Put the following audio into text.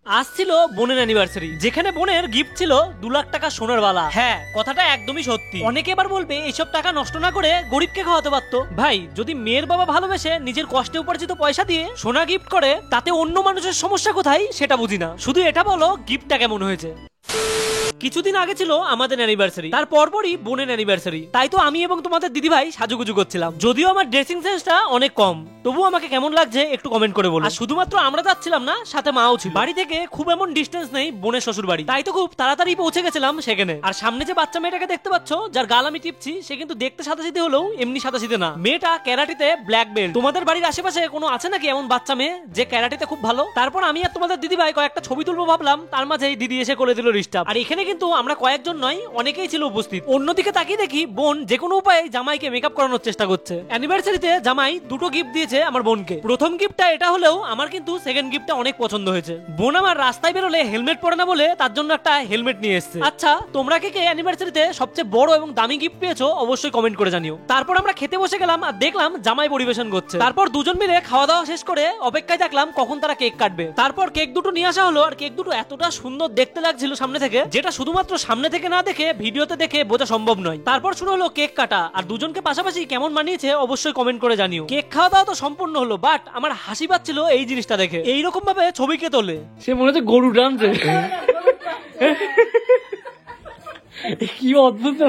আজ ছিল বোনের অ্যানিভার্সারি, যেখানে বোনের গিফট ছিল 2 লাখ টাকা সোনার বালা। হ্যাঁ, কথাটা একদমই সত্যি। অনেকে এবার বলবে এইসব টাকা নষ্ট না করে গরিবকে খাওয়াতে পারতো। ভাই, যদি মেয়ের বাবা ভালোবেসে নিজের কষ্টে উপার্জিত পয়সা দিয়ে সোনা গিফট করে, তাতে অন্য মানুষের সমস্যা কোথায় সেটা বুঝি না। শুধু এটা বলো গিফটটা কেমন হয়েছে। কিছুদিন আগে ছিল আমাদের অ্যানিভার্সারি, তার পরপরই বোনের অ্যানিভার্সারি। তাই তো আমি এবং তোমাদের দিদিভাই সাজুগুজু করছিলাম। যদিও আমার ড্রেসিং সেন্সটা অনেক কম, তবু আমাকে কেমন লাগছে একটু কমেন্ট করে বলো। আর শুধুমাত্র আমরা যাচ্ছিলাম না, সাথে মাও ছিল। বাড়ি থেকে খুব এমন ডিস্টেন্স নেই বোনের শ্বশুর বাড়ি, তাই তো খুব তাড়াতাড়ি পৌঁছে গেছিলাম সেখানে। আর সামনে যে বাচ্চা মেয়েটাকে দেখতে পাচ্ছ, যার গাল আমি টিপছি, সে কিন্তু দেখতে সাদাসিধে হলেও এমনি সাদাসিধে না। মেয়েটা ক্যারাটিতে ব্ল্যাক বেল্ট। তোমাদের বাড়ির আশেপাশে কোনো আছে নাকি এমন বাচ্চা মেয়ে যে ক্যারাটিতে খুব ভালো? তারপর আমি আর তোমাদের দিদিভাই কয়েকটা ছবি তুলবো ভাবলাম, তার মাঝেই দিদি এসে করে দিল ডিস্টার্ব। আর এখানে কিন্তু আমরা কয়েকজন নয়, অনেকেই ছিল উপস্থিত। অন্যদিকে তাকিয়ে দেখি বোন যে কোনো উপায়ে জামাইকে মেকআপ করানোর চেষ্টা করছে। অ্যানিভার্সারিতে জামাই দুটো গিফট দিয়েছে আমার বোনকে। প্রথম গিফটটা এটা হলেও আমার কিন্তু সেকেন্ড গিফটটা অনেক পছন্দ হয়েছে। বোন আমার রাস্তায় বেরোলে হেলমেট পরে না বলে তার জন্য একটা হেলমেট নিয়ে এসেছে। আচ্ছা, তোমরা কে কে অ্যানিভার্সারিতে সবচেয়ে বড় এবং দামি গিফট পেয়েছো অবশ্যই কমেন্ট করে জানিও। তারপর আমরা খেতে বসে গেলাম আর দেখলাম জামাই পরিবেশন করছে। তারপর দুজন মিলে খাওয়া দাওয়া শেষ করে অপেক্ষায় থাকলাম কখন তারা কেক কাটবে। তারপর কেক দুটো নিয়ে আসা হলো, আর কেক দুটো এতটা সুন্দর দেখতে লাগছিল সামনে থেকে, যেটা শুধুমাত্র সামনে থেকে না দেখে ভিডিওতে দেখে বোঝা সম্ভব নয়। তারপর শুরু হলো কেক কাটা, আর দুজনকে পাশাপাশি কেমন মানিয়েছে অবশ্যই কমেন্ট করে জানিও। কেক খাওয়া দাওয়া তো সম্পূর্ণ হলো, বাট আমার হাসি পাচ্ছিল এই জিনিসটা দেখে। এইরকম ভাবে ছবি কে তোলে? সে মনে হচ্ছে গরু টানছে। কি অদ্ভুত।